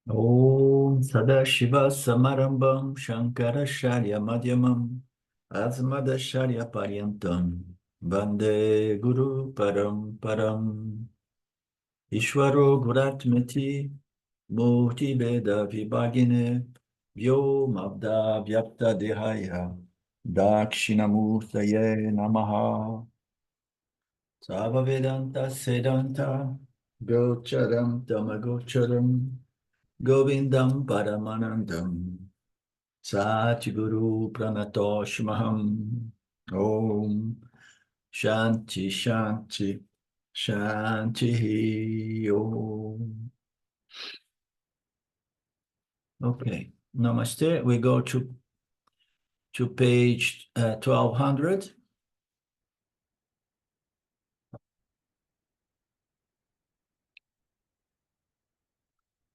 Om Sadashiva Samarambam Shankaracharya Madhyamam Asmadacharya Paryantam Vande Guru Param Ishwaro Guratmati Murti Veda Vibhagine Vyomabda Vyapta Dehaya Dakshinamurtaye Namaha Sava Vedanta Sedanta Gocharam Tamagocharam Govindam Paramanandam Satguru Pranatoshmaham Om Shanti Shanti Shanti Om. Okay, Namaste. We go to page 1200.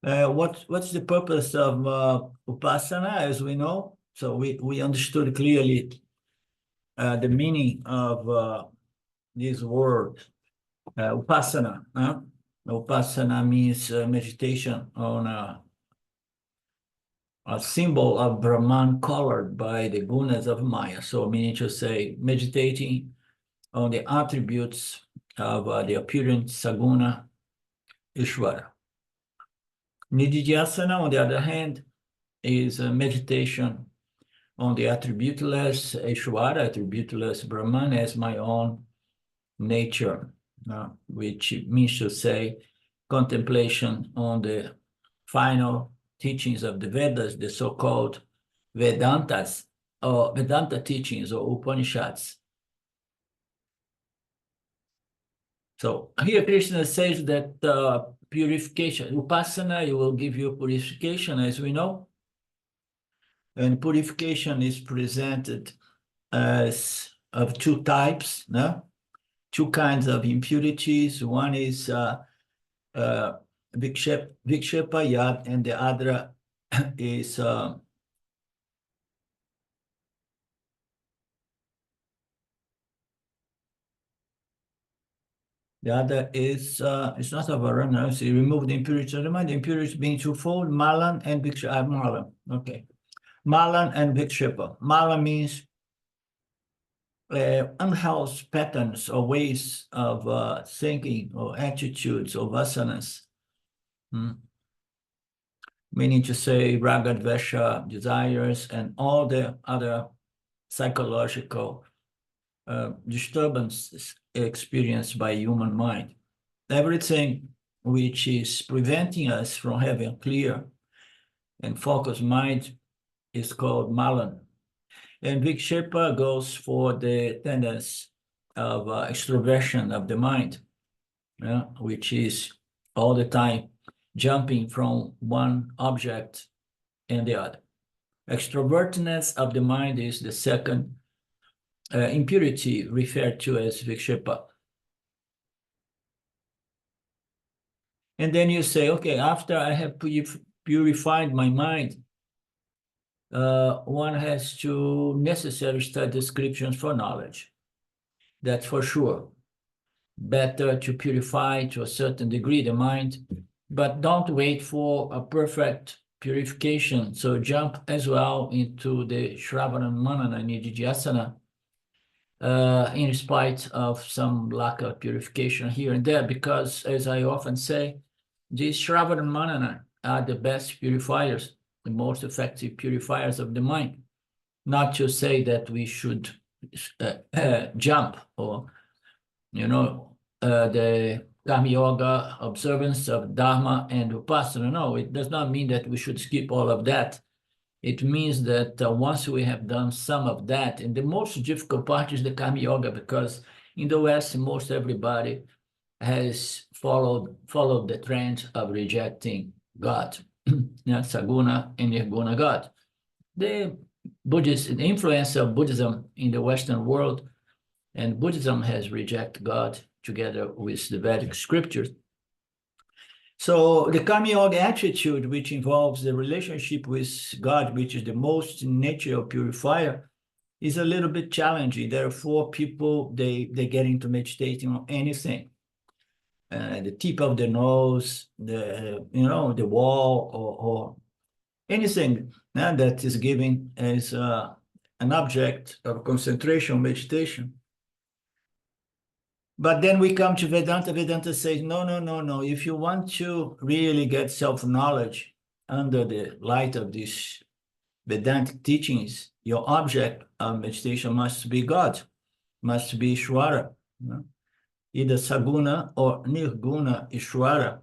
What's the purpose of Upasana, as we know? So we understood clearly the meaning of this word, Upasana. Upasana means meditation on a symbol of Brahman colored by the gunas of Maya. So meaning to say, meditating on the attributes of the appearance Saguna Ishvara. Nididhyasana, on the other hand, is a meditation on the attributeless Ishvara, attributeless Brahman as my own nature, which means to say contemplation on the final teachings of the Vedas, the so-called Vedantas, or Vedanta teachings or Upanishads. So here Krishna says that purification, Upasana, it will give you purification, as we know. And purification is presented as of two types, no? Two kinds of impurities. One is Vikshepa Yad, and the other is it's not a varana, so you remove the impurity of the mind. The impurity being twofold, Malan and Vikshepa. Malan, okay. Malan and Vikshepa. Malan means unhealthy patterns or ways of thinking or attitudes or vasanas. Meaning to say raga, dvesha, desires, and all the other psychological disturbances experienced by human mind. Everything which is preventing us from having a clear and focused mind is called malan. And Vikshepa goes for the tendency of extroversion of the mind, which is all the time jumping from one object and the other. Extrovertedness of the mind is the second impurity referred to as Vikshepa. And then you say, okay, after I have purified my mind, one has to necessarily study descriptions for knowledge. That's for sure. Better to purify to a certain degree the mind, but don't wait for a perfect purification. So jump as well into the Shravana Manana Nididhyasana in spite of some lack of purification here and there, because as I often say, these Shravana Manana are the best purifiers, the most effective purifiers of the mind. Not to say that we should jump or, the Karma Yoga observance of Dharma and Upasana. No, it does not mean that we should skip all of that. It means that once we have done some of that, and the most difficult part is the Karma Yoga, because in the West, most everybody has followed the trend of rejecting God, Saguna and Nirguna God. The influence of Buddhism in the Western world, and Buddhism has rejected God together with the Vedic scriptures. So the Karma Yoga attitude, which involves the relationship with God, which is the most natural purifier, is a little bit challenging. Therefore, people, they get into meditating on anything. the tip of the nose, the wall, or anything that is given as an object of concentration, meditation. But then we come to Vedanta. Vedanta says, no, no, no, no. If you want to really get self-knowledge under the light of these Vedantic teachings, your object of meditation must be God, must be Ishvara, either Saguna or Nirguna Ishvara.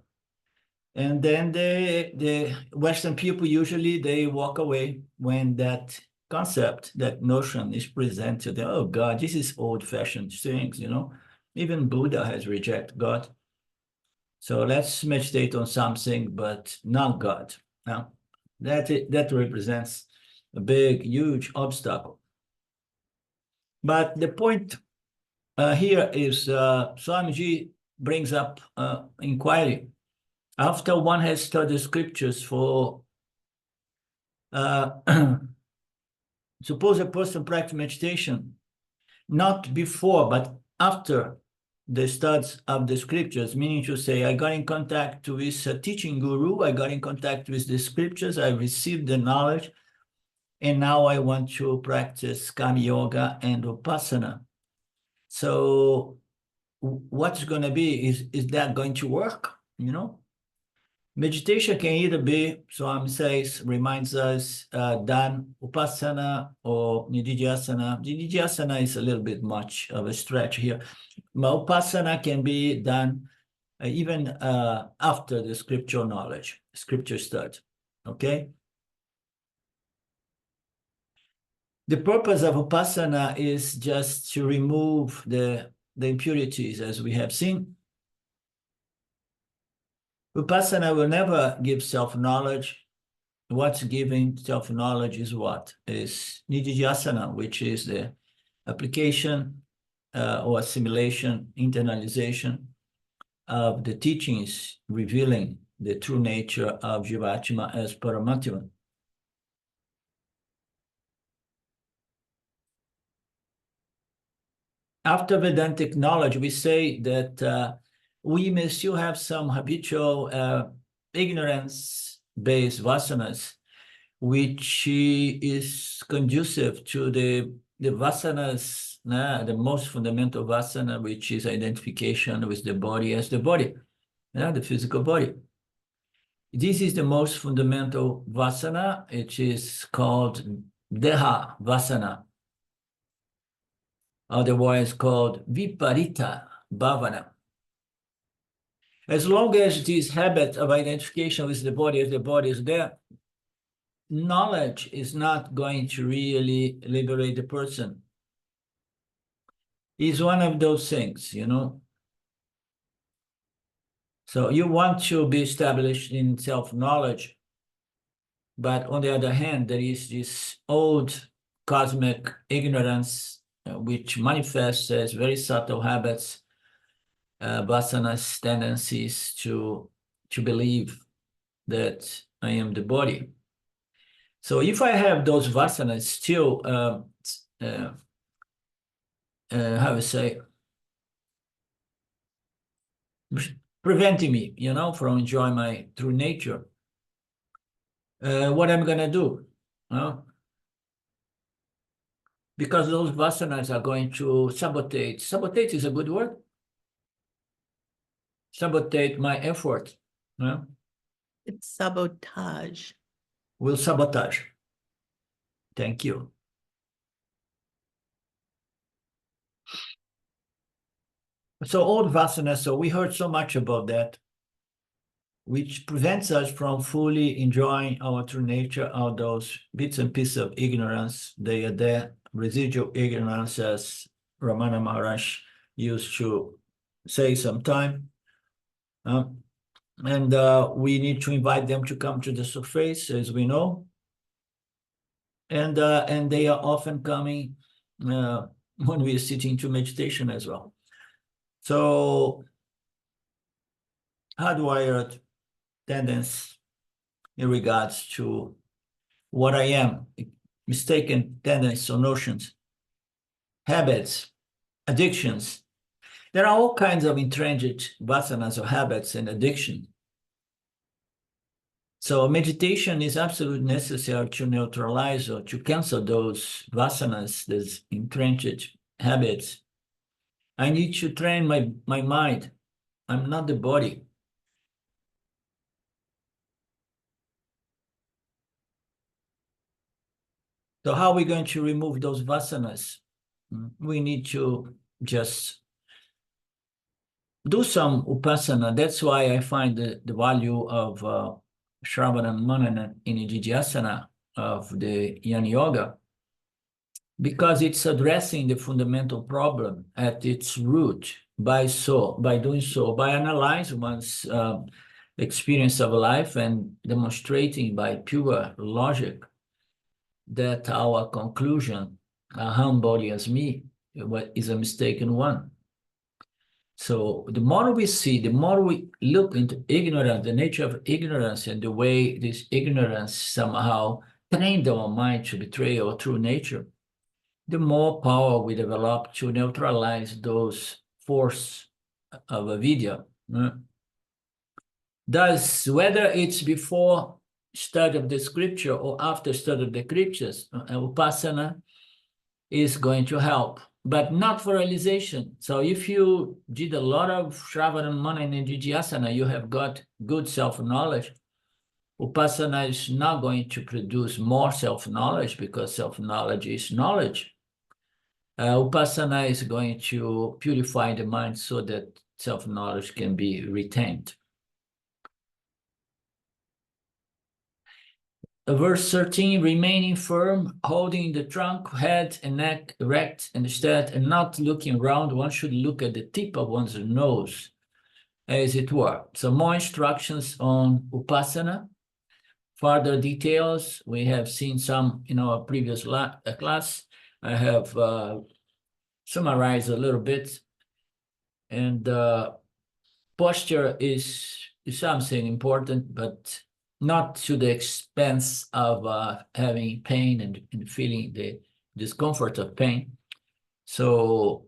And then the Western people usually they walk away when that concept, that notion is presented. Oh God, this is old-fashioned things, Even Buddha has rejected God. So let's meditate on something, but not God. Now, that represents a big, huge obstacle. But the point here is Swamiji brings up inquiry. After one has studied scriptures for, suppose a person practices meditation, not before, but after the studies of the scriptures, meaning to say, I got in contact with a teaching guru, I got in contact with the scriptures, I received the knowledge, and now I want to practice Kama Yoga and Vipassana. So what's going to be, is that going to work, Meditation can either be, Swami says, reminds us, done Upasana or Nididhyasana. Nididhyasana is a little bit much of a stretch here. But Upasana can be done even after the scriptural knowledge, scripture study, okay? The purpose of Upasana is just to remove the impurities, as we have seen. Vipassana will never give self-knowledge. What's giving self-knowledge is what? Is Nididhyasana, which is the application or assimilation, internalization of the teachings revealing the true nature of Jivatma as Paramatma. After Vedantic knowledge, we say that we may still have some habitual ignorance-based vasanas, which is conducive to the vasanas, the most fundamental vasana, which is identification with the body as the body, the physical body. This is the most fundamental vasana. It is called Deha Vasana, otherwise called Viparita Bhavana. As long as this habit of identification with the body as the body is there, knowledge is not going to really liberate the person. It's one of those things, So you want to be established in self-knowledge, but on the other hand, there is this old cosmic ignorance which manifests as very subtle habits, vasanas, tendencies to believe that I am the body. So if I have those vasanas still, how to say, preventing me, from enjoying my true nature, what I'm going to do? Because those vasanas are going to sabotage. Sabotage is a good word. Sabotage my effort. It's sabotage. Will sabotage. Thank you. So old vasana, so we heard so much about that, which prevents us from fully enjoying our true nature, all those bits and pieces of ignorance. They are there, residual ignorance, as Ramana Maharaj used to say sometime. And we need to invite them to come to the surface, as we know. And they are often coming when we are sitting to meditation as well. So hardwired tendency in regards to what I am, mistaken tendencies or notions, habits, addictions. There are all kinds of entrenched vasanas or habits and addiction. So meditation is absolutely necessary to neutralize or to cancel those vasanas, those entrenched habits. I need to train my mind. I'm not the body. So how are we going to remove those vasanas? We need to just do some upasana. That's why I find the value of Shravana Manana in Nididhyasana of the Yana Yoga, because it's addressing the fundamental problem at its root by doing so, by analyzing one's experience of life and demonstrating by pure logic that our conclusion, aham body as me, is a mistaken one. So the more we see, the more we look into ignorance, the nature of ignorance, and the way this ignorance somehow trained our mind to betray our true nature, the more power we develop to neutralize those force of avidya. Thus, whether it's before study of the scripture or after study of the scriptures, upasana is going to help, but not for realization. So if you did a lot of Shravana, Mana, and Nididhyasana, you have got good self-knowledge. Upasana is not going to produce more self-knowledge, because self-knowledge is knowledge. Upasana is going to purify the mind so that self-knowledge can be retained. Verse 13, remaining firm, holding the trunk, head and neck erect, and instead, and not looking around, one should look at the tip of one's nose, as it were. So more instructions on Upasana. Further details, we have seen some in our previous class. I have summarized a little bit. And posture is something important, but not to the expense of having pain and feeling the discomfort of pain. So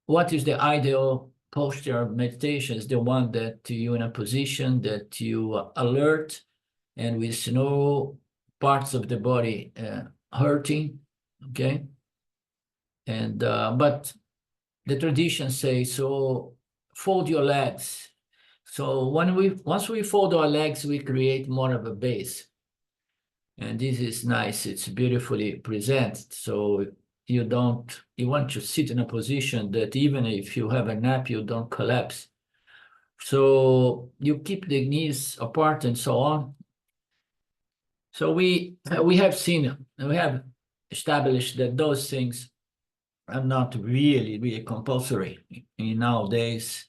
what is the ideal posture of meditation? Is the one that you're in a position that you are alert and with no parts of the body hurting, okay? And but the tradition says, so fold your legs. So once we fold our legs, we create more of a base. And this is nice, it's beautifully presented. So you want to sit in a position that even if you have a nap, you don't collapse. So you keep the knees apart and so on. So we have established that those things are not really compulsory in nowadays.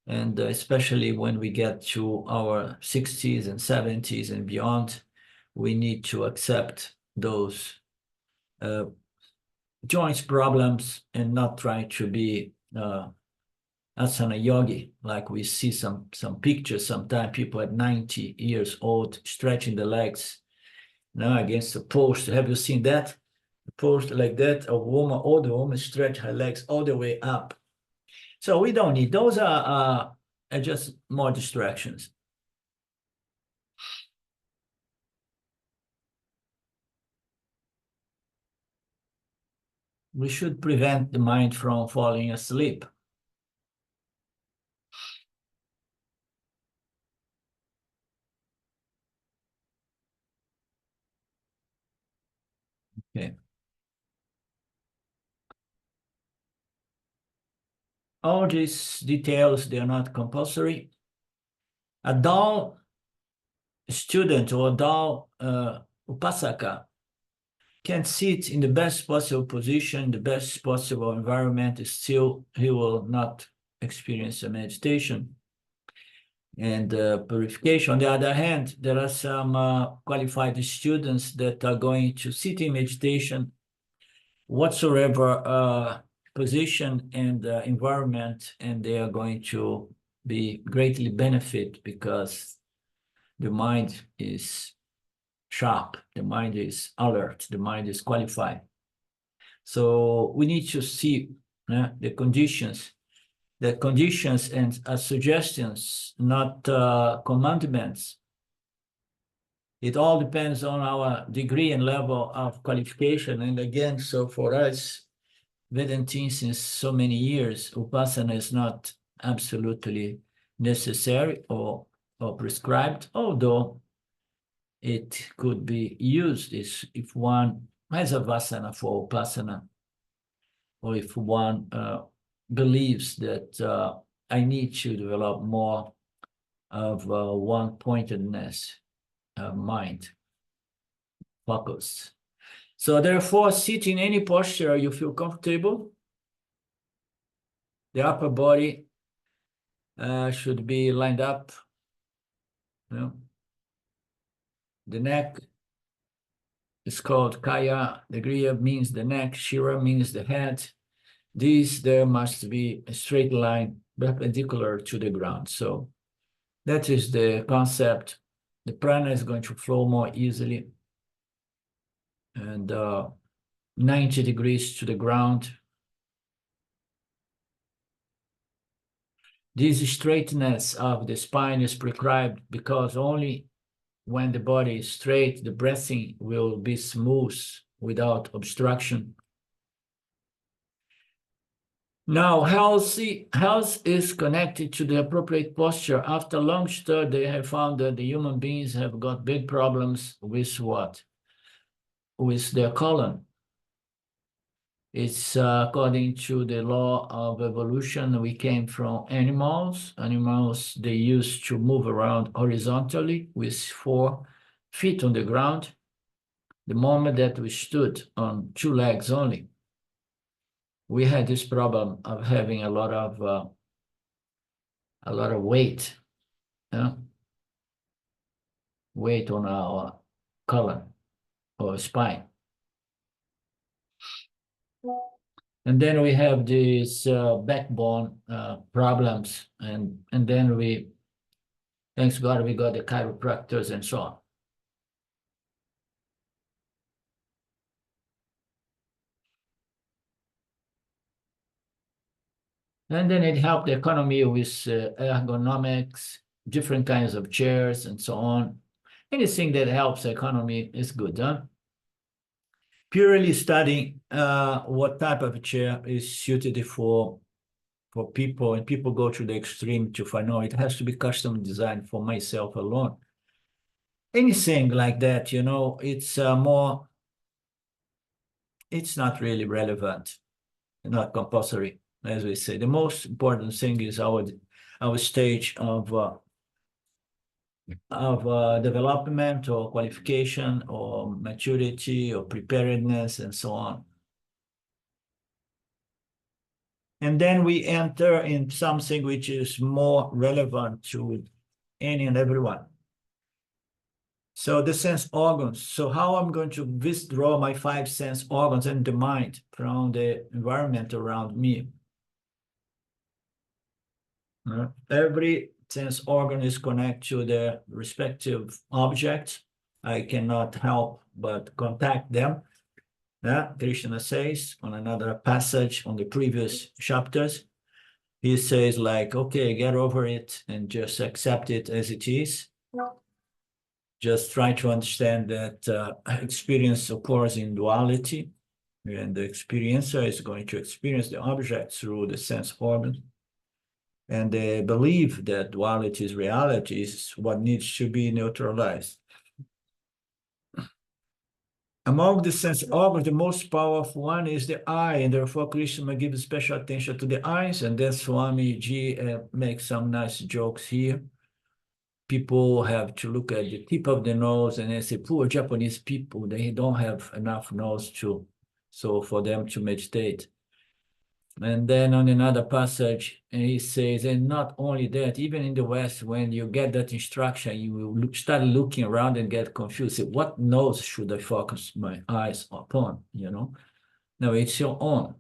And especially when we get to our 60s and 70s and beyond, we need to accept those joints problems and not try to be asana yogi, like we see some pictures sometimes, people at 90 years old stretching the legs against a post. Have you seen that? A post like that, older woman stretch her legs all the way up. So we don't need, those are just more distractions. We should prevent the mind from falling asleep. Okay. All these details, they are not compulsory. A dull student or a dull upasaka can sit in the best possible position, the best possible environment, still he will not experience a meditation and purification. On the other hand, there are some qualified students that are going to sit in meditation whatsoever position and environment, and they are going to be greatly benefit because the mind is sharp, the mind is alert, the mind is qualified. So we need to see the conditions that conditions and suggestions, not commandments. It all depends on our degree and level of qualification. And again, so for us, Vedantin since so many years, Upasana is not absolutely necessary or prescribed, although it could be used if one has a vasana for Upasana, or if one believes that I need to develop more of one-pointedness mind, focus. So therefore, sit in any posture you feel comfortable. The upper body should be lined up. You know? The neck is called Kaya. The Griya means the neck. Shira means the head. There must be a straight line perpendicular to the ground. So that is the concept. The prana is going to flow more easily. And 90 degrees to the ground. This straightness of the spine is prescribed because only when the body is straight, the breathing will be smooth without obstruction. Now, health is connected to the appropriate posture. After long study, they have found that the human beings have got big problems with what? With their colon. It's according to the law of evolution, we came from animals. Animals, they used to move around horizontally with 4 feet on the ground. The moment that we stood on 2 legs only, we had this problem of having a lot of weight, weight on our colon or spine. And then we have these backbone problems, and then we, thanks God, we got the chiropractors and so on. And then it helped the economy with ergonomics, different kinds of chairs and so on. Anything that helps the economy is good, huh? Purely studying what type of chair is suited for people, and people go to the extreme to find out it has to be custom designed for myself alone. Anything like that, you know, it's it's not really relevant, not compulsory, as we say. The most important thing is our stage of development or qualification or maturity or preparedness and so on. And then we enter in something which is more relevant to any and everyone. So the sense organs. So how I'm going to withdraw my 5 sense organs and the mind from the environment around me. Every sense organ is connected to the respective object. I cannot help but contact them. Krishna says on another passage on the previous chapters, he says like, okay, get over it and just accept it as it is. Just try to understand that experience occurs in duality, and the experiencer is going to experience the object through the sense organ. And they believe that duality is reality is what needs to be neutralized. Among the sense organs, the most powerful one is the eye, and therefore Krishna gives special attention to the eyes, and then Swami Ji makes some nice jokes here. People have to look at the tip of the nose, and they say, poor Japanese people, they don't have enough nose so for them to meditate. And then on another passage, he says, and not only that, even in the West, when you get that instruction, you will start looking around and get confused. Say, what nose should I focus my eyes upon? You know, no, it's your own.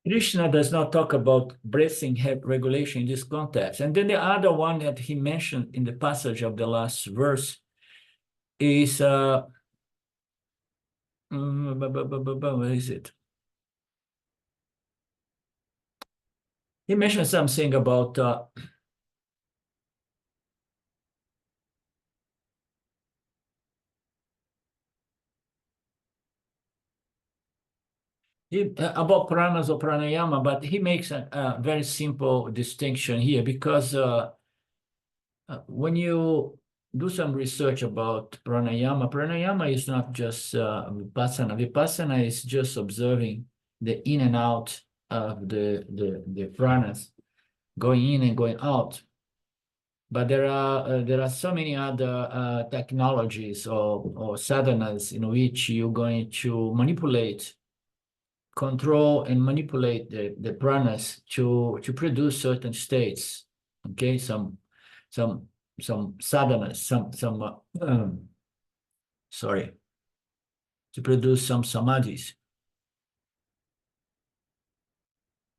Krishna does not talk about breathing regulation in this context. And then the other one that he mentioned in the passage of the last verse is Where is it? He mentioned something about about pranas or pranayama, but he makes a very simple distinction here because when you do some research about pranayama, pranayama is not just vipassana. Vipassana is just observing the in and out of the pranas, going in and going out. But there are so many other technologies or sadhanas in which you're going to manipulate, control, and manipulate the pranas to produce certain states. Okay, some sadhanas, sorry, to produce some samadhis.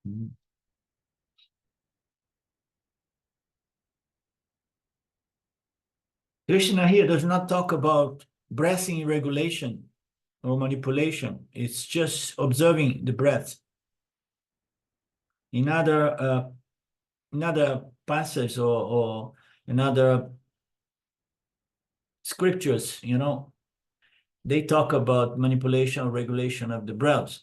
Mhm. Krishna here does not talk about breathing regulation or manipulation. It's just observing the breath. In other passages or in other scriptures, they talk about manipulation or regulation of the breath.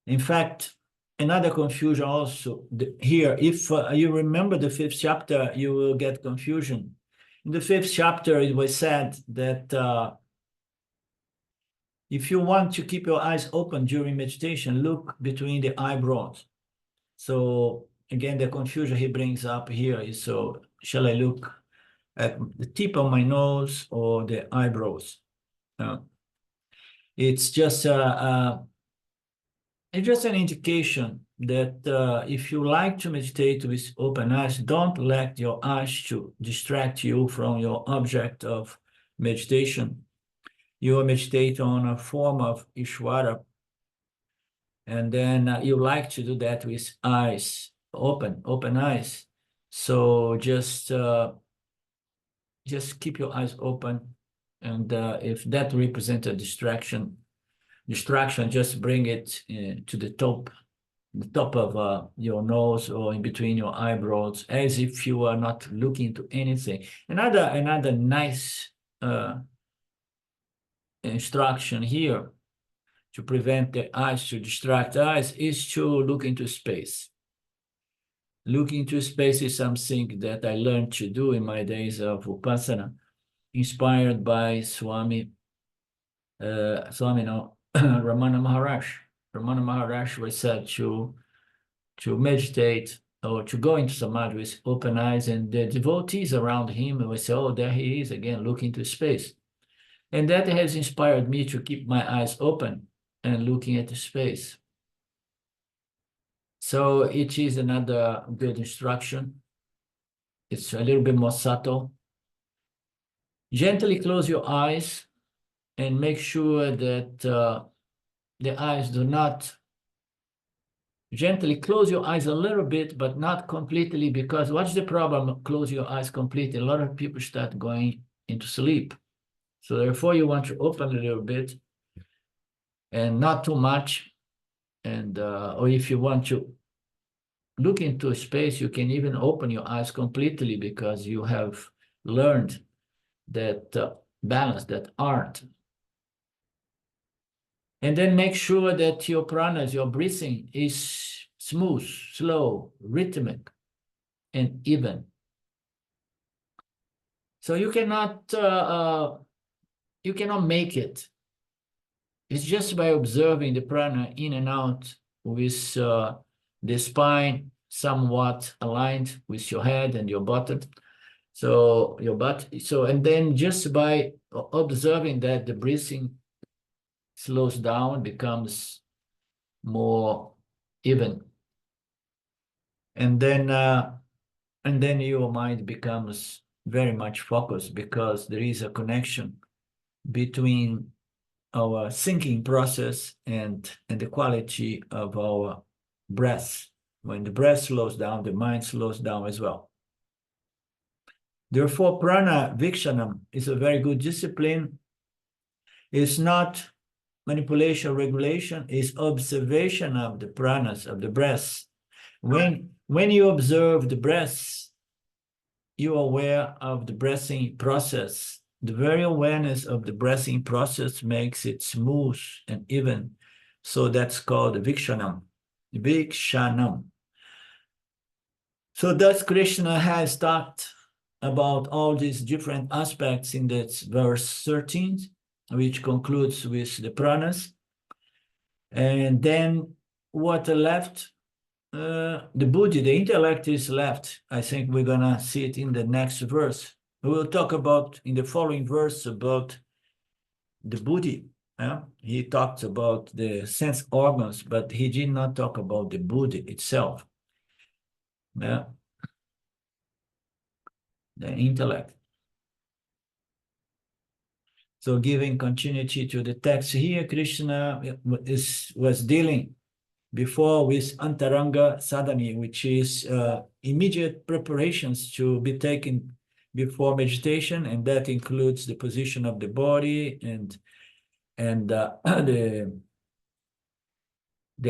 In fact, another confusion also here, if you remember the 5th chapter, you will get confusion. In the 5th chapter, it was said that if you want to keep your eyes open during meditation, look between the eyebrows. So again, the confusion he brings up here is, so shall I look at the tip of my nose or the eyebrows? It's just an indication that if you like to meditate with open eyes, don't let your eyes to distract you from your object of meditation. You meditate on a form of Ishvara, and then you like to do that with eyes open eyes. So just keep your eyes open, and if that represents a distraction, just bring it to the top of your nose or in between your eyebrows, as if you are not looking to anything. Another nice instruction here to prevent the eyes to distract eyes is to look into space. Looking into space is something that I learned to do in my days of Vipassana, inspired by Ramana Maharaj. Ramana Maharaj was said to meditate or to go into samadhi with open eyes, and the devotees around him would say, oh, there he is again, looking to space. And that has inspired me to keep my eyes open and looking at the space. So it is another good instruction. It's a little bit more subtle. Gently close your eyes and make sure that the eyes do not. Gently close your eyes a little bit, but not completely, because what's the problem? Close your eyes completely. A lot of people start going into sleep. So therefore, you want to open a little bit and not too much. And or if you want to look into space, you can even open your eyes completely, because you have learned that balance, that art. And then make sure that your pranas, your breathing, is smooth, slow, rhythmic, and even. So you cannot make it. It's just by observing the prana in and out with the spine somewhat aligned with your head and your bottom. So your butt. So, and then just by observing that the breathing slows down, becomes more even. And then your mind becomes very much focused, because there is a connection between our thinking process and the quality of our breath. When the breath slows down, the mind slows down as well. Therefore, prana vikshanam is a very good discipline It's not manipulation, regulation, it's observation of the pranas, of the breaths. When you observe the breaths, you're aware of the breathing process. The very awareness of the breathing process makes it smooth and even. So that's called vikshanam. Vikshanam. So thus Krishna has talked about all these different aspects in that verse 13, which concludes with the pranas. And then what left? The buddhi, the intellect is left. I think we're gonna see it in the next verse. We will talk about in the following verse about the buddhi. He talks about the sense organs, but he did not talk about the buddhi itself. Yeah, the intellect. So giving continuity to the text here, Krishna was dealing before with antaranga sadhana, which is immediate preparations to be taken before meditation, and that includes the position of the body and the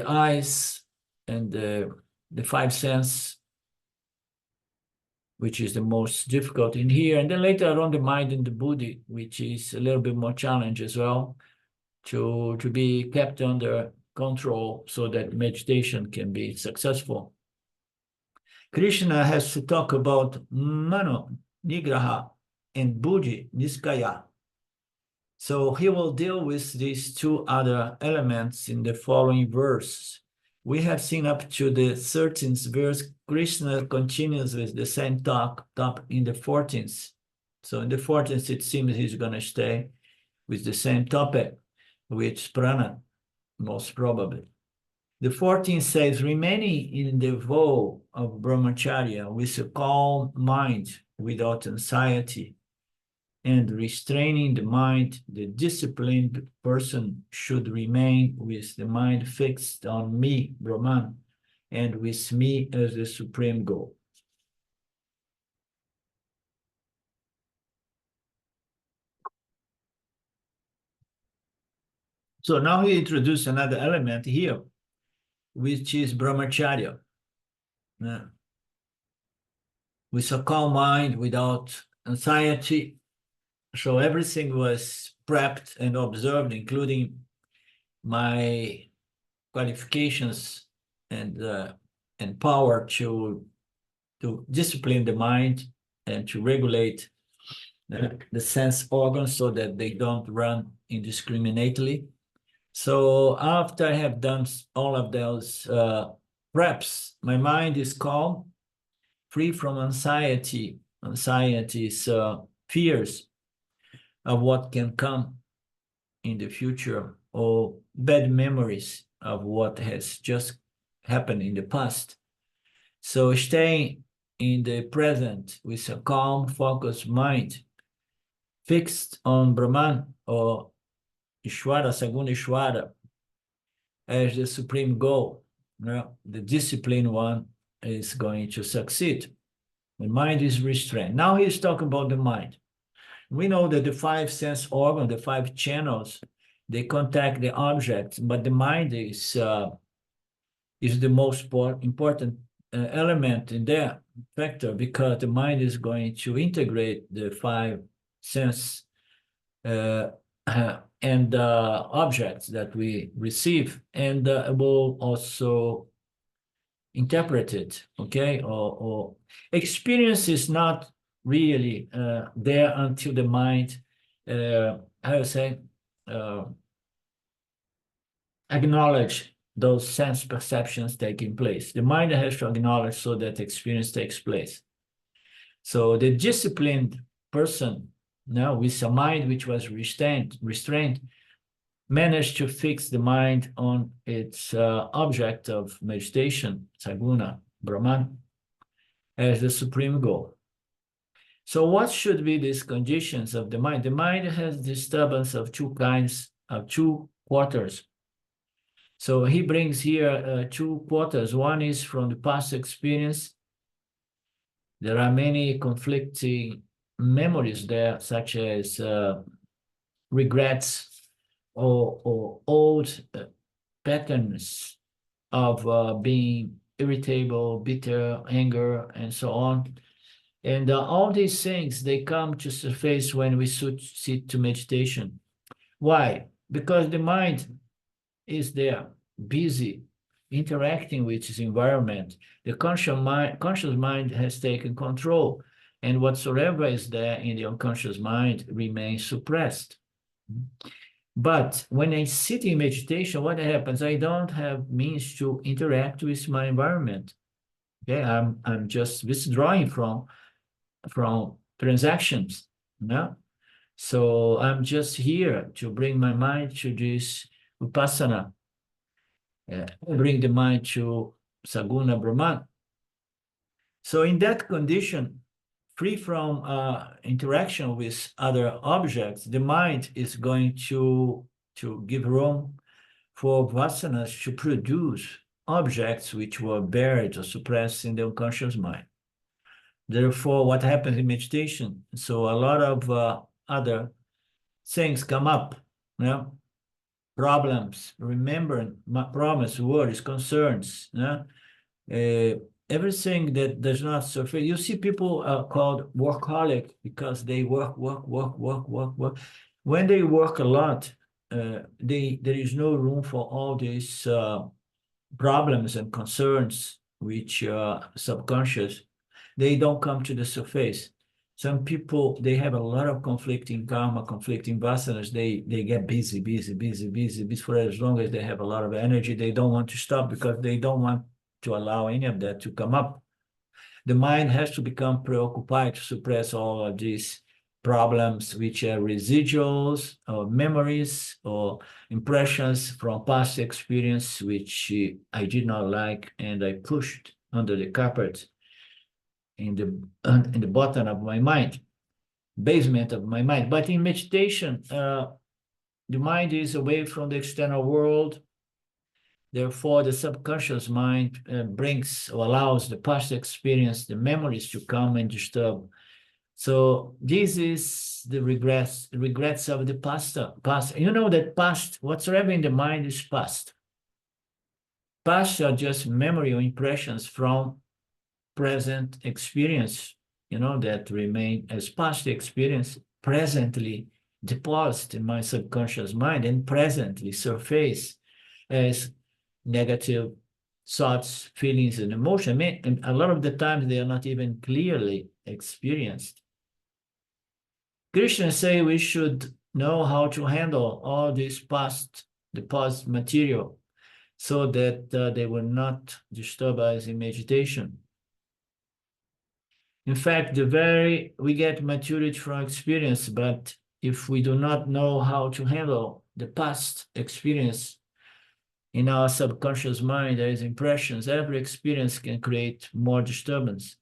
eyes and the five senses, which is the most difficult in here. And then later on, the mind and the buddhi, which is a little bit more challenge as well, to be kept under control so that meditation can be successful. Krishna has to talk about mano, nigraha, and buddhi, niskaya. So he will deal with these two other elements in the following verse. We have seen up to the 13th verse, Krishna continues with the same talk in the 14th. So in the 14th, it seems he's going to stay with the same topic, which prana, most probably. The 14th says, remaining in the vow of brahmacharya with a calm mind without anxiety and restraining the mind, the disciplined person should remain with the mind fixed on me, Brahman, and with me as the supreme goal. So now he introduced another element here, which is brahmacharya. With a calm mind, without anxiety. So everything was prepped and observed, including my qualifications and power to discipline the mind and to regulate the sense organs so that they don't run indiscriminately. So after I have done all of those preps, my mind is calm, free from anxiety, fears of what can come in the future or bad memories of what has just happened in the past. So staying in the present with a calm, focused mind, fixed on Brahman or Ishwara, Saguna Ishwara, as the supreme goal. The disciplined one is going to succeed. The mind is restrained. Now he's talking about the mind. We know that the five sense organs, the five channels, they contact the objects, but the mind is the most important element in that factor, because the mind is going to integrate the five sense and objects that we receive, and will also interpret it, okay? Or experience is not really there until the mind, how to say, acknowledge those sense perceptions taking place. The mind has to acknowledge so that experience takes place. So the disciplined person, now with a mind which was restrained, managed to fix the mind on its object of meditation, Saguna, Brahman, as the supreme goal. So what should be these conditions of the mind? The mind has disturbance of two kinds, of two quarters. So he brings here two quarters. One is from the past experience. There are many conflicting memories there, such as regrets or old patterns of being irritable, bitter, anger, and so on. And all these things, they come to surface when we sit to meditation. Why? Because the mind is there, busy, interacting with its environment. The conscious mind has taken control, and whatsoever is there in the unconscious mind remains suppressed. But when I sit in meditation, what happens? I don't have means to interact with my environment. Okay, I'm just withdrawing from transactions. No, so I'm just here to bring my mind to this vipassana, bring the mind to Saguna Brahman. So in that condition, free from interaction with other objects, the mind is going to give room for vasanas to produce objects which were buried or suppressed in the unconscious mind. Therefore, what happens in meditation? So a lot of other things come up, you know? Problems, remembering problems, worries, concerns, you know? Everything that does not surface. You see people called workaholic because they work. When they work a lot, there is no room for all these problems and concerns which are subconscious. They don't come to the surface. Some people, they have a lot of conflicting karma, conflicting vasanas. They get busy for as long as they have a lot of energy. They don't want to stop because they don't want to allow any of that to come up. The mind has to become preoccupied to suppress all of these problems, which are residuals or memories or impressions from past experience, which I did not like and I pushed under the carpet in the bottom of my mind, basement of my mind. But in meditation, the mind is away from the external world. Therefore, the subconscious mind brings or allows the past experience, the memories to come and disturb. So this is the regrets of the past. You know that past, whatsoever in the mind is past. Past are just memory or impressions from present experience, you know, that remain as past experience, presently deposited in my subconscious mind and presently surface as negative thoughts, feelings, and emotion. I mean, and a lot of the times they are not even clearly experienced. Krishna say we should know how to handle all this past deposit material so that they will not disturb us in meditation. In fact, we get maturity from experience, but if we do not know how to handle the past experience in our subconscious mind, there is impressions. Every experience can create more disturbance.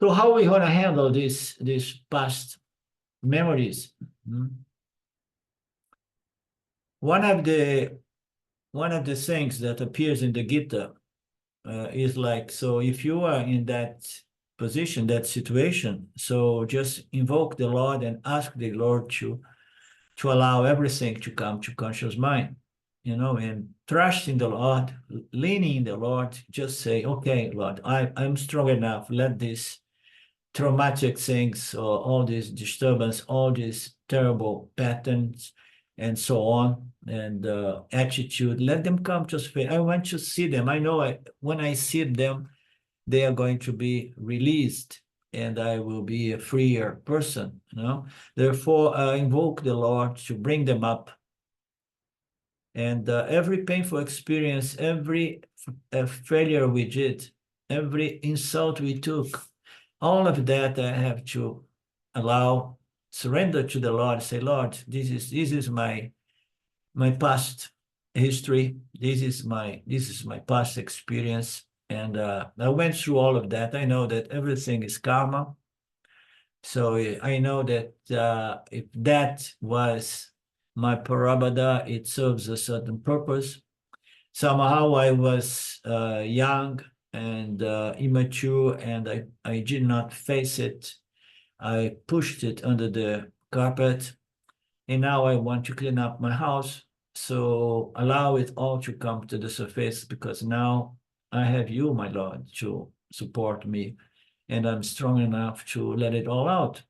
So how are we going to handle these past memories? One of the things that appears in the Gita is like, so if you are in that position, that situation, so just invoke the Lord and ask the Lord to allow everything to come to conscious mind, you know, and trust in the Lord, leaning in the Lord, just say, okay, Lord, I'm strong enough. Let these traumatic things or all this disturbance, all these terrible patterns and so on, and attitude, let them come to space. I want to see them. I know when I see them, they are going to be released and I will be a freer person, you know. Therefore, I invoke the Lord to bring them up. And every painful experience, every failure we did, every insult we took, all of that I have to allow, surrender to the Lord, say, Lord, this is my past history. This is my past experience. And I went through all of that. I know that everything is karma. So I know that if that was my parabada, it serves a certain purpose. Somehow I was young and immature, and I did not face it. I pushed it under the carpet, and now I want to clean up my house. So allow it all to come to the surface, because now I have you, my Lord, to support me, and I'm strong enough to let it all out.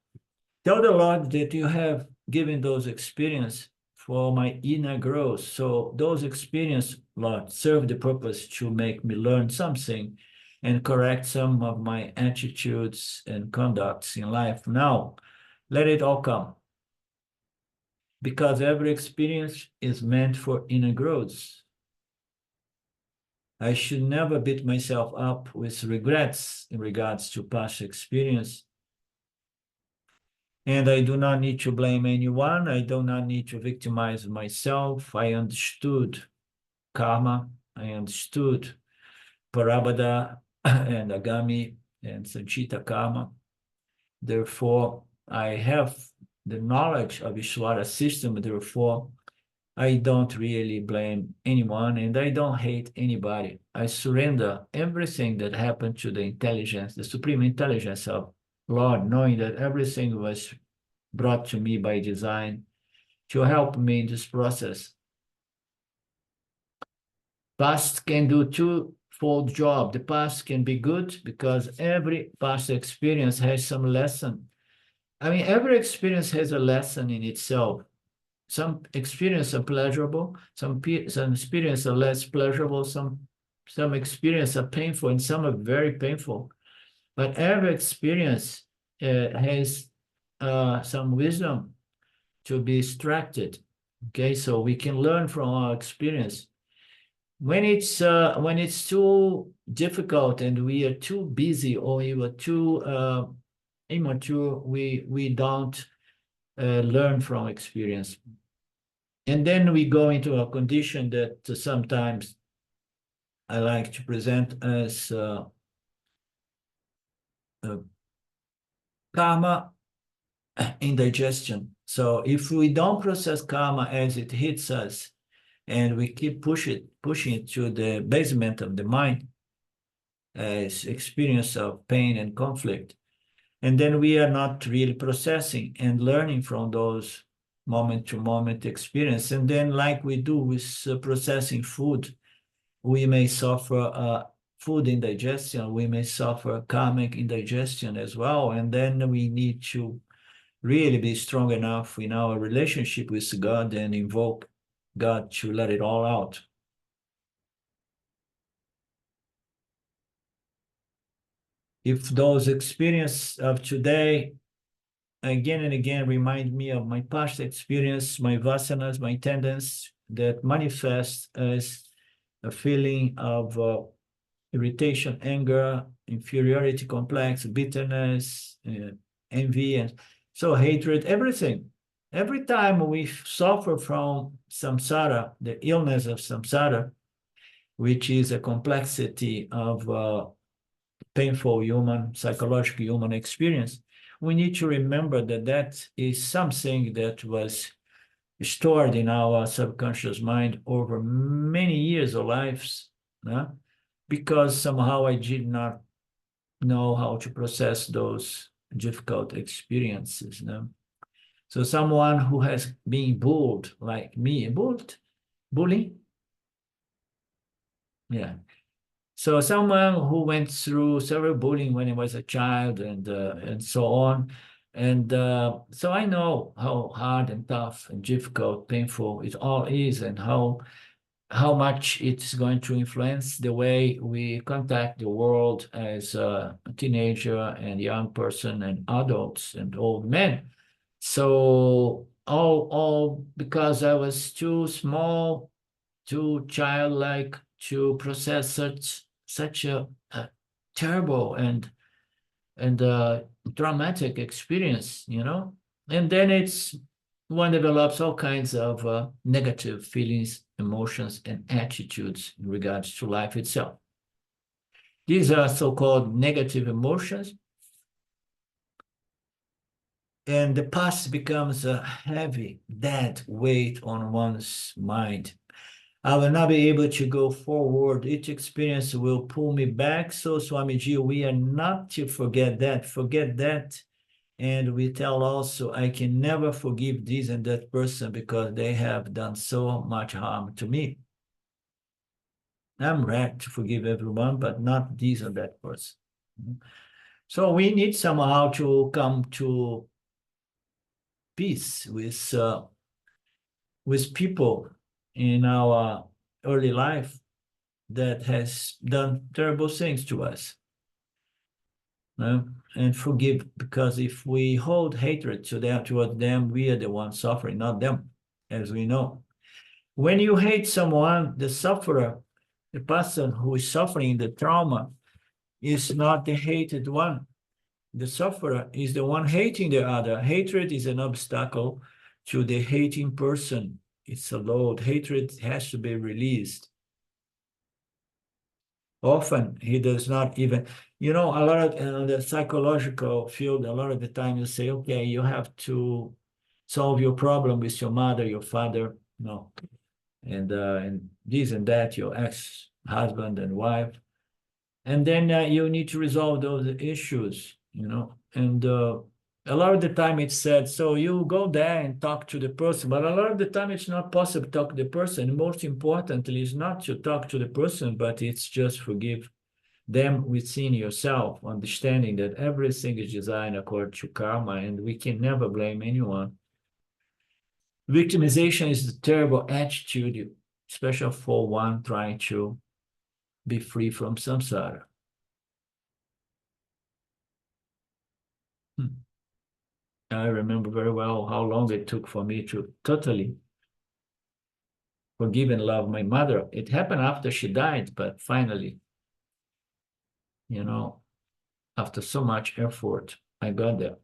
Tell the Lord that you have given those experiences for my inner growth. So those experiences, Lord, serve the purpose to make me learn something and correct some of my attitudes and conducts in life. Now, let it all come, because every experience is meant for inner growth. I should never beat myself up with regrets in regards to past experience. And I do not need to blame anyone. I do not need to victimize myself. I understood karma. I understood Parabhada and Agami and Sanchita karma. Therefore, I have the knowledge of Ishvara system. Therefore, I don't really blame anyone, and I don't hate anybody. I surrender everything that happened to the intelligence, the supreme intelligence of Lord, knowing that everything was brought to me by design to help me in this process. Past can do twofold job. The past can be good because every past experience has some lesson. I mean, every experience has a lesson in itself. Some experience are pleasurable, some experience are less pleasurable, some experience are painful, and some are very painful. But every experience has some wisdom to be extracted. Okay, so we can learn from our experience. When it's too difficult and we are too busy or we were too immature, we don't learn from experience. And then we go into a condition that sometimes I like to present as karma indigestion. So if we don't process karma as it hits us, and we keep pushing it to the basement of the mind as experience of pain and conflict, and then we are not really processing and learning from those moment-to-moment experience. And then, like we do with processing food, we may suffer food indigestion, we may suffer karmic indigestion as well. And then we need to really be strong enough in our relationship with God and invoke God to let it all out. If those experiences of today again and again remind me of my past experience, my vasanas, my tendencies that manifest as a feeling of irritation, anger, inferiority complex, bitterness, envy, and so hatred, everything. Every time we suffer from samsara, the illness of samsara, which is a complexity of painful human, psychological human experience, we need to remember that that is something that was stored in our subconscious mind over many years of lives, because somehow I did not know how to process those difficult experiences. So someone who has been bullied like me, bullying? Yeah. So someone who went through several bullying when he was a child and so on. And so I know how hard and tough and difficult, painful it all is, and how much it's going to influence the way we contact the world as a teenager and young person and adults and old men. So all because I was too small, too childlike to process such a terrible and traumatic experience, and then one develops all kinds of negative feelings, emotions, and attitudes in regards to life itself. These are so-called negative emotions, and the past becomes a heavy, dead weight on one's mind. I will not be able to go forward. Each experience will pull me back. So, Swamiji, we are not to forget that. Forget that And we tell also, I can never forgive this and that person because they have done so much harm to me. I'm ready to forgive everyone, but not this or that person. So we need somehow to come to peace with people in our early life that has done terrible things to us. And forgive, because if we hold hatred towards them, we are the ones suffering, not them, as we know. When you hate someone, the sufferer, the person who is suffering the trauma, is not the hated one. The sufferer is the one hating the other. Hatred is an obstacle to the hating person. It's a load. Hatred has to be released. Often he does not even, a lot of in the psychological field, a lot of the time you say, okay, you have to solve your problem with your mother, your father, no, and this and that, your ex-husband and wife. And then you need to resolve those issues, and a lot of the time it's said, so you go there and talk to the person, but a lot of the time it's not possible to talk to the person. Most importantly is not to talk to the person, but it's just forgive them within yourself, understanding that everything is designed according to karma and we can never blame anyone. Victimization is a terrible attitude, especially for one trying to be free from samsara. I remember very well how long it took for me to totally forgive and love my mother. It happened after she died, but finally, after so much effort, I got there.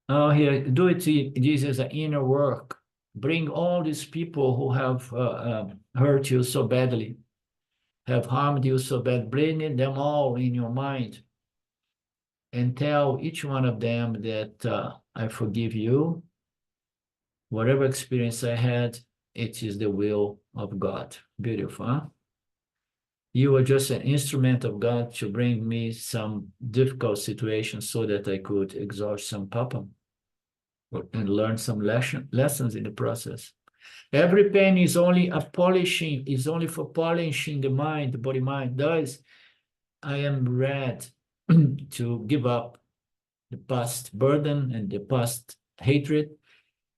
Oh, here, do it. This is an inner work. Bring all these people who have hurt you so badly, have harmed you so bad, bring them all in your mind and tell each one of them that I forgive you. Whatever experience I had, it is the will of God. Beautiful, huh? You were just an instrument of God to bring me some difficult situations so that I could exhaust some papa and learn some lessons in the process. Every pain is only for polishing the mind, the body mind. Thus, I am ready to give up the past burden and the past hatred,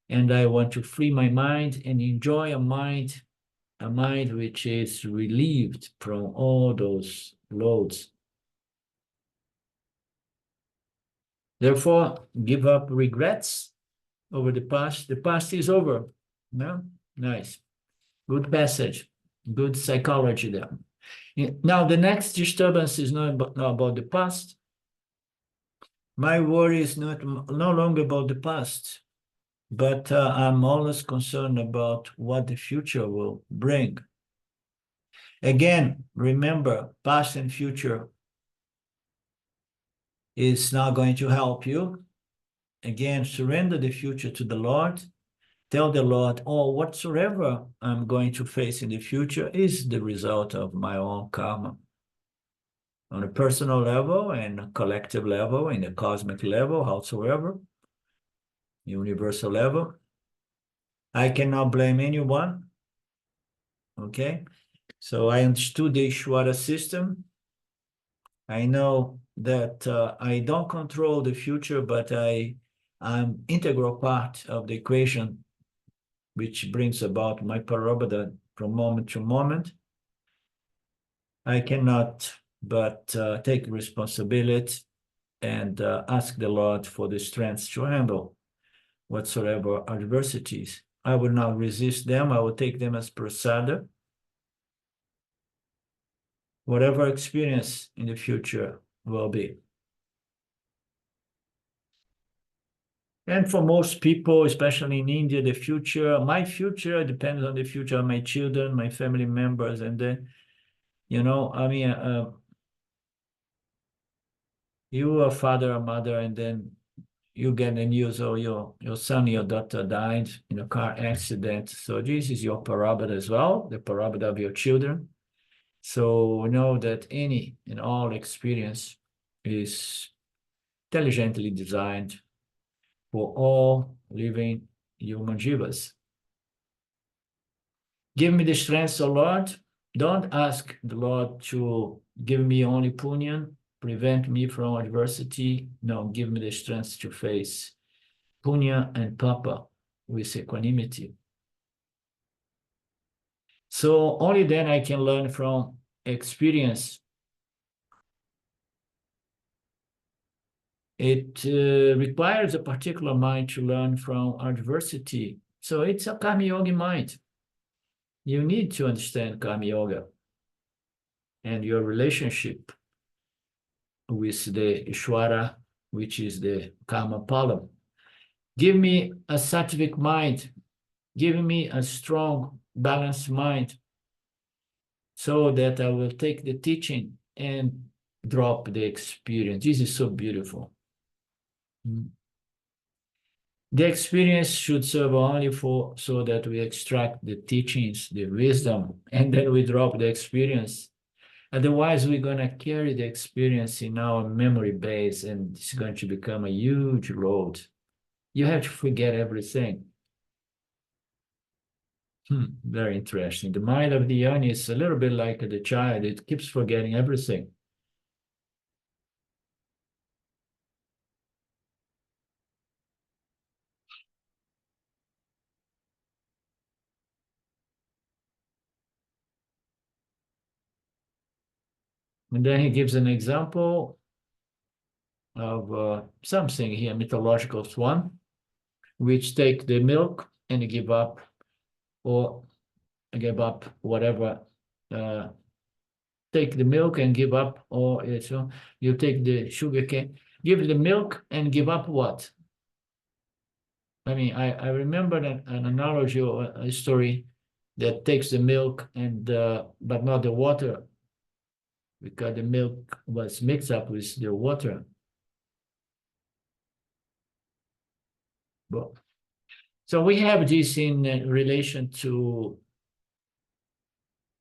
and I want to free my mind and enjoy a mind which is relieved from all those loads. Therefore, give up regrets over the past. The past is over. No? Nice. Good passage. Good psychology there. Now, the next disturbance is not about the past. My worry is no longer about the past, but I'm always concerned about what the future will bring. Again, remember, past and future is not going to help you. Again, surrender the future to the Lord. Tell the Lord, whatsoever I'm going to face in the future is the result of my own karma. On a personal level and a collective level, in a cosmic level, howsoever, universal level. I cannot blame anyone. Okay? So I understood the Ishvara system. I know that I don't control the future, but I'm integral part of the equation which brings about my parabada from moment to moment. I cannot but take responsibility and ask the Lord for the strength to handle whatsoever adversities. I will not resist them. I will take them as prasada. Whatever experience in the future will be. And for most people, especially in India, my future depends on the future of my children, my family members, and then, you are father or mother, and then you get the news, or your son, your daughter died in a car accident. So this is your parabada as well, the parabada of your children. So know that any and all experience is intelligently designed for all living human jivas. Give me the strength, O Lord. Don't ask the Lord to give me only punya, prevent me from adversity. No, give me the strength to face punya and papa with equanimity. So only then I can learn from experience. It requires a particular mind to learn from adversity. So it's a karma yogi mind. You need to understand karma yoga and your relationship with the Ishwara, which is the karma palam. Give me a sattvic mind. Give me a strong, balanced mind so that I will take the teaching and drop the experience. This is so beautiful. The experience should serve only so that we extract the teachings, the wisdom, and then we drop the experience. Otherwise, we're going to carry the experience in our memory base, and it's going to become a huge load. You have to forget everything. Very interesting. The mind of the young is a little bit like the child. It keeps forgetting everything. And then he gives an example of something here, mythological swan, which take the milk and give up, or give up whatever, take the milk and give up, or so you take the sugar cane, give the milk and give up what? I mean, I remember an analogy or a story that takes the milk and but not the water, because the milk was mixed up with the water. But, so we have this in relation to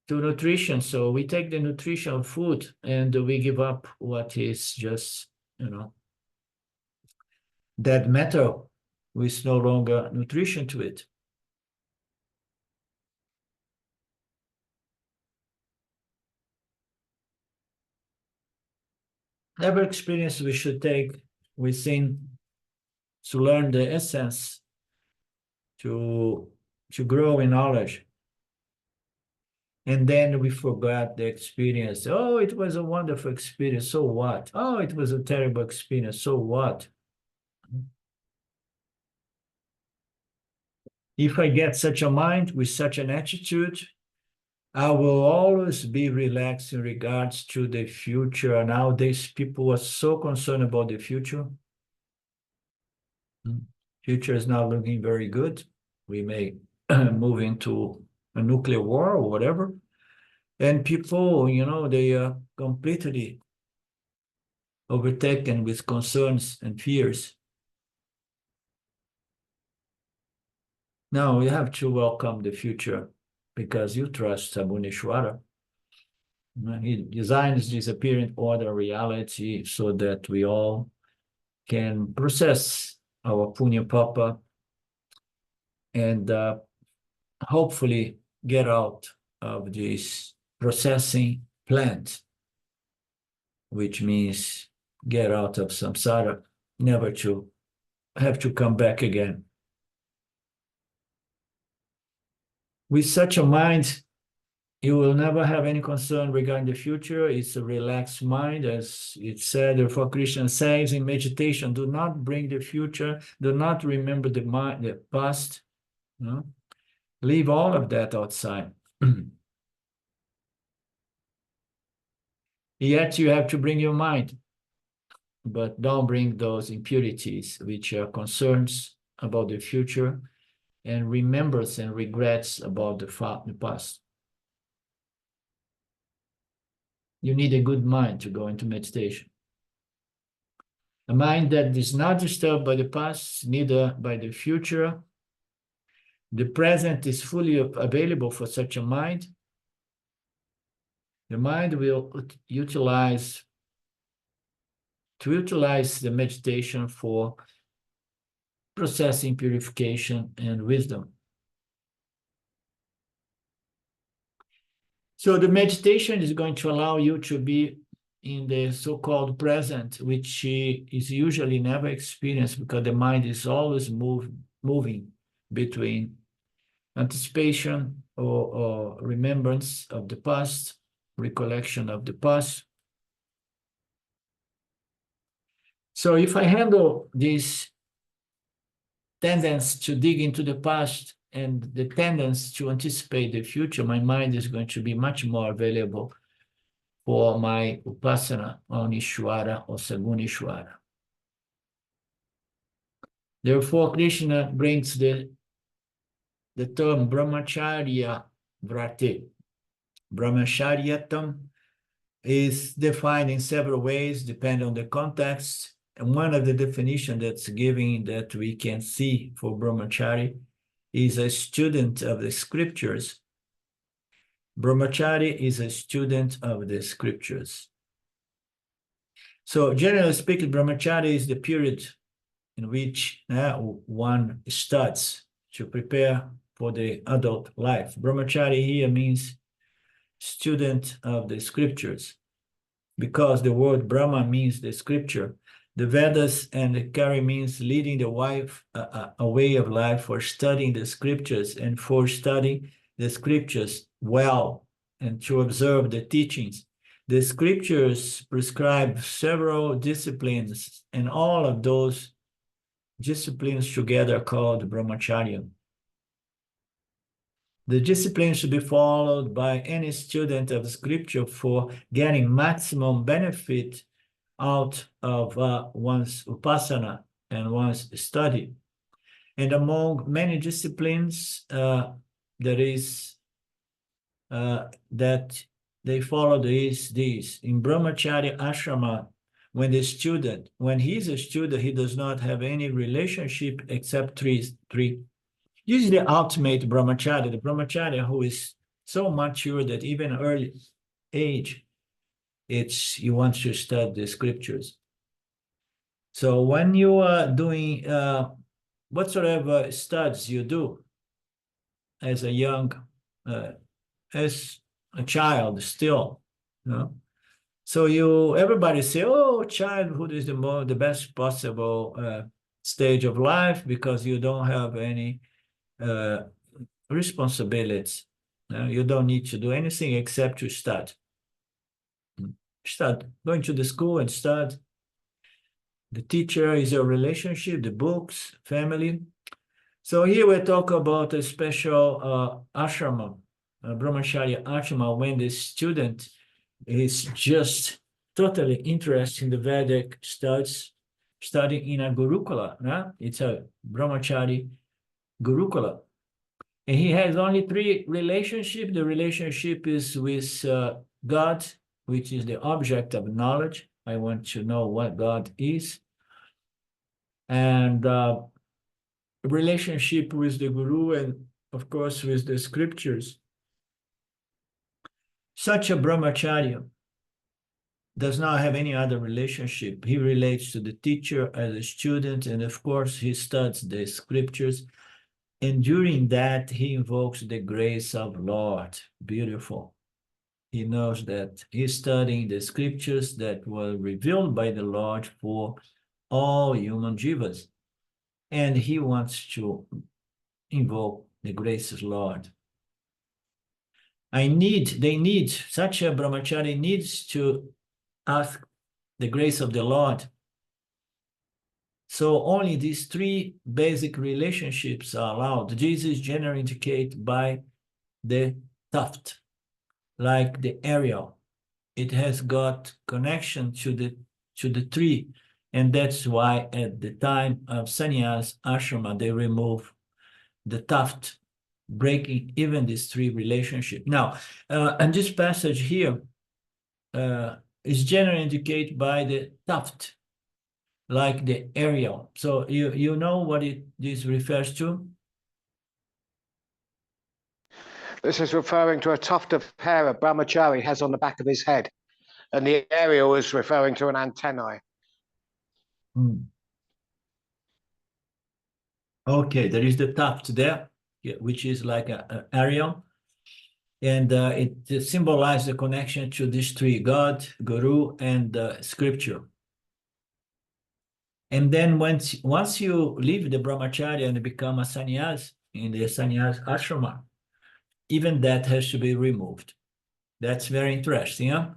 nutrition. So we take the nutritional food and we give up what is just, dead matter with no longer nutrition to it. Every experience we should take within to learn the essence, to grow in knowledge. And then we forgot the experience. Oh, it was a wonderful experience. So what? Oh, it was a terrible experience. So what? If I get such a mind with such an attitude, I will always be relaxed in regards to the future. Nowadays, people are so concerned about the future. Future is not looking very good. We may move into a nuclear war or whatever. And people, they are completely overtaken with concerns and fears. Now, you have to welcome the future because you trust Sabunishwara. He designs this apparent order reality so that we all can process our punya papa and hopefully get out of this processing plant, which means get out of samsara, never to have to come back again. With such a mind, you will never have any concern regarding the future. It's a relaxed mind, as it said. Therefore, Krishna says in meditation, do not bring the future, do not remember the past. Leave all of that outside. Yet you have to bring your mind, but don't bring those impurities, which are concerns about the future and remembrance and regrets about the past. You need a good mind to go into meditation. A mind that is not disturbed by the past, neither by the future. The present is fully available for such a mind. The mind will utilize the meditation for processing, purification, and wisdom. So the meditation is going to allow you to be in the so-called present, which is usually never experienced because the mind is always moving between anticipation or remembrance of the past, recollection of the past. So if I handle this tendency to dig into the past and the tendency to anticipate the future, my mind is going to be much more available for my upasana on Ishvara or Saguna Ishvara. Therefore, Krishna brings the term brahmacharya vrate. Brahmacharyatam is defined in several ways, depending on the context. And one of the definitions that's given that we can see for brahmachari is a student of the scriptures. Brahmachari is a student of the scriptures. So generally speaking, brahmachari is the period in which one studies to prepare for the adult life. Brahmachari here means student of the scriptures, because the word Brahma means the scripture. The Vedas and the Kari means leading the wife a way of life for studying the scriptures and for studying the scriptures well and to observe the teachings. The scriptures prescribe several disciplines, and all of those disciplines together are called brahmacharya. The discipline should be followed by any student of scripture for getting maximum benefit out of one's upasana and one's study. And among many disciplines, there is that they follow these. In brahmacharya ashrama, when he's a student, he does not have any relationship except three. Usually the ultimate brahmacharya, the brahmacharya who is so mature that even early age, he wants to study the scriptures. So when you are doing whatsoever studies you do as a young, as a child still, you know? So everybody say, oh, childhood is the best possible stage of life because you don't have any responsibilities. You don't need to do anything except to study. Going to the school and study. The teacher is your relationship, the books, family. So here we talk about a special ashrama, brahmacharya ashrama, when the student is just totally interested in the Vedic studies, studying in a gurukula. It's a brahmachari gurukula. And he has only three relationships. The relationship is with God, which is the object of knowledge. I want to know what God is. And relationship with the Guru and, of course, with the scriptures. Such a brahmacharya does not have any other relationship. He relates to the teacher as a student, and of course, he studies the scriptures. And during that, he invokes the grace of Lord. Beautiful. He knows that he's studying the scriptures that were revealed by the Lord for all human jivas. And he wants to invoke the grace of Lord. Such a brahmachari needs to ask the grace of the Lord. So only these three basic relationships are allowed. This is generally indicated by the tuft, like the aerial. It has got connection to the tree, and that's why at the time of sannyas ashrama they remove the tuft, breaking even these three relationships. Now, and this passage here is generally indicated by the tuft. like the aerial. So you know what this refers to? This is referring to a tuft of hair a brahmachari has on the back of his head. And the aerial is referring to an antennae. Okay, there is the tuft there, which is like an aerial. And it symbolizes the connection to these three: God, Guru, and Scripture. And then once you leave the brahmacharya and become a sannyas in the sannyas ashrama, even that has to be removed. That's very interesting. Huh?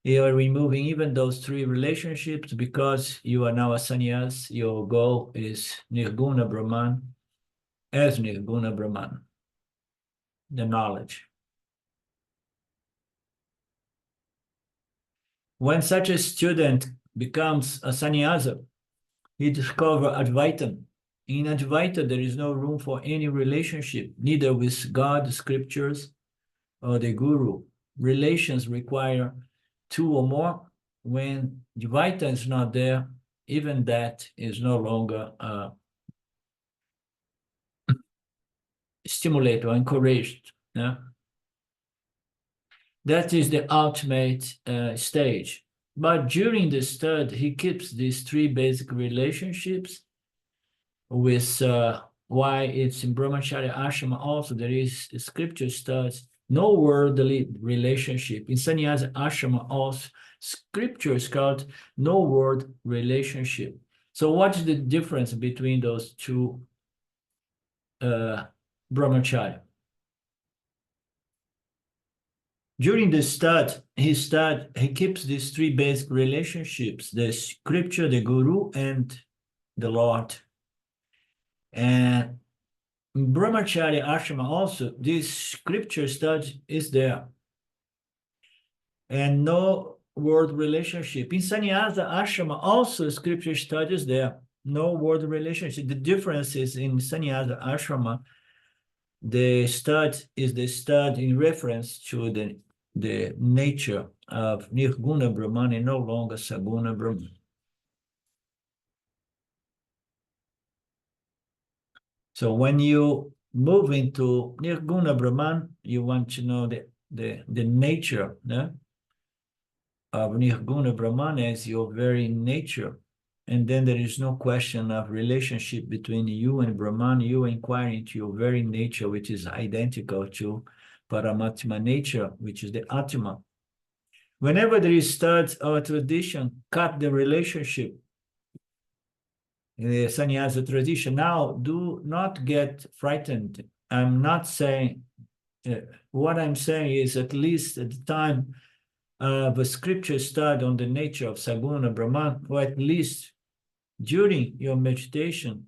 You are removing even those three relationships because you are now a sannyas. Your goal is Nirguna Brahman as Nirguna Brahman, the knowledge. When such a student becomes a sannyasa, he discovers Advaita. In Advaita, there is no room for any relationship, neither with God, the scriptures, or the Guru. Relations require two or more. When Advaita is not there, even that is no longer stimulated or encouraged. Yeah? That is the ultimate stage. But during the study, he keeps these three basic relationships with why it's in Brahmacharya Ashrama also, there is scripture studies, no worldly relationship. In Sannyasa Ashrama also, scripture is called no world relationship. So what's the difference between those two Brahmacharya? During the study, he keeps these three basic relationships: the scripture, the Guru, and the Lord. And in Brahmacharya Ashrama also, this scripture study is there. And no world relationship. In Sannyasa Ashrama also, scripture study is there. No world relationship. The difference is in Sannyasa Ashrama, the study is the study in reference to the nature of Nirguna Brahman and no longer Saguna Brahman. So when you move into Nirguna Brahman, you want to know the nature of Nirguna Brahman as your very nature. And then there is no question of relationship between you and Brahman. You inquire into your very nature, which is identical to Paramatma nature, which is the Atma. Whenever there is study or tradition, cut the relationship in the sannyasa tradition. Now, do not get frightened. I'm not saying, what I'm saying is at least at the time of a scripture study on the nature of Saguna Brahman, or at least during your meditation,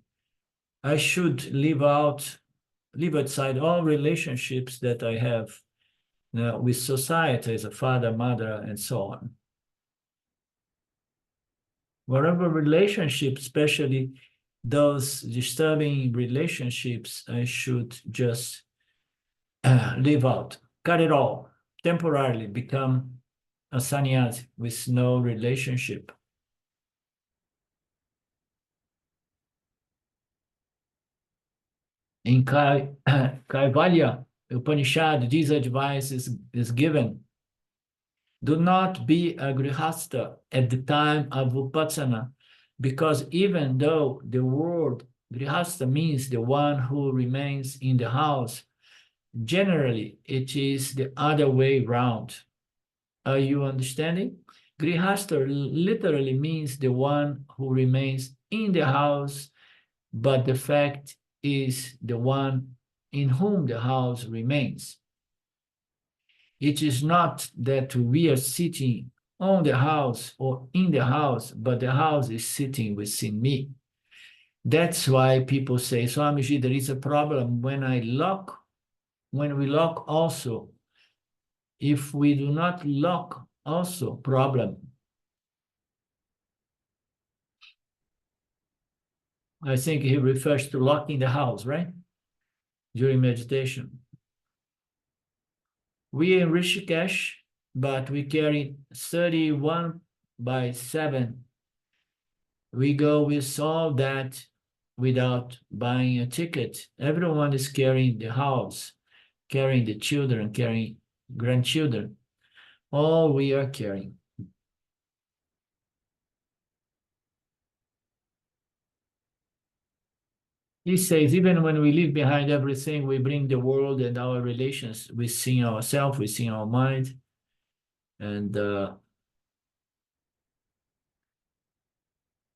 I should leave aside all relationships that I have with society as a father, mother, and so on. Whatever relationship, especially those disturbing relationships, I should just leave out, cut it all, temporarily become a sannyasi with no relationship. In Kaivalya Upanishad, this advice is given. Do not be a grihastha at the time of upasana, because even though the word grihastha means the one who remains in the house, generally it is the other way round. Are you understanding? Grihastha literally means the one who remains in the house, but the fact is the one in whom the house remains. It is not that we are sitting on the house or in the house, but the house is sitting within me. That's why people say, Swamiji, there is a problem when we lock also. If we do not lock also, problem. I think he refers to locking the house, right? During meditation. We in Rishikesh, but we carry 31/7 we solve that without buying a ticket. Everyone is carrying the house, carrying the children, carrying grandchildren. All we are carrying. He says, even when we leave behind everything, we bring the world and our relations. We see ourselves, we see our mind. And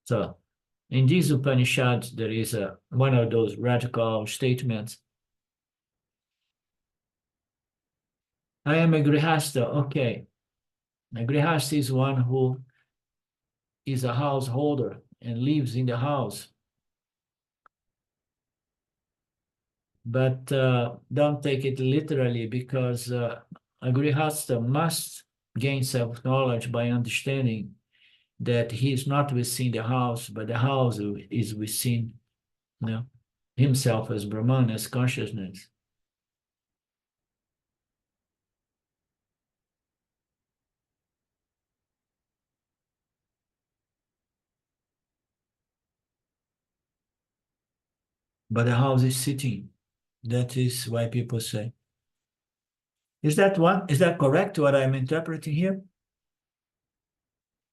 so in this Upanishad, there is one of those radical statements. I am a grihasta. Okay. A grihasta is one who is a householder and lives in the house. But don't take it literally, because a grihasta must gain self-knowledge by understanding that he is not within the house, but the house is within, himself as Brahman, as consciousness. But the house is sitting. That is why people say. Is that correct, what I'm interpreting here?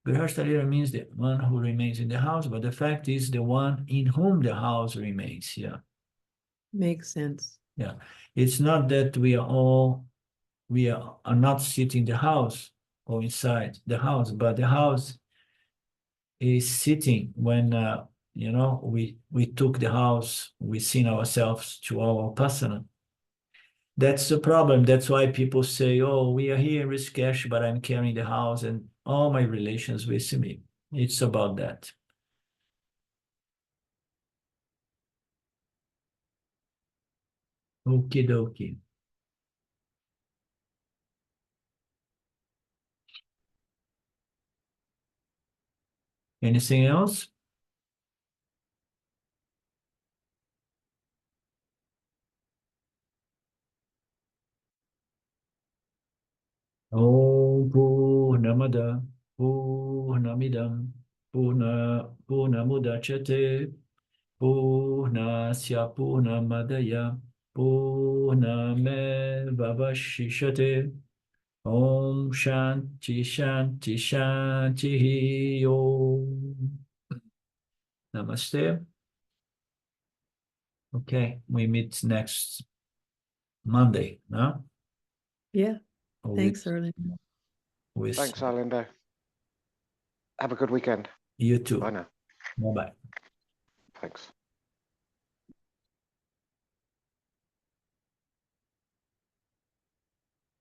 Grihastha means the one who remains in the house, but the fact is the one in whom the house remains. Yeah. Makes sense. Yeah. It's not that we are not sitting in the house or inside the house, but the house is sitting when we took the house, we seen ourselves to our upasana. That's the problem. That's why people say, oh, we are here in Rishikesh, but I'm carrying the house and all my relations with me. It's about that. Okie dokie. Anything else? Om Purnamada Purnamidam Purnamudachyate Purnasya Purnamadaya Purnamevavashishate. Om Shanti Shanti Shanti Om. Namaste. Okay, we meet next Monday, no? Yeah. Or Thanks, with- Erling. with Thanks, Arlindo. Have a good weekend. you too. Bye now. Bye-bye. Thanks.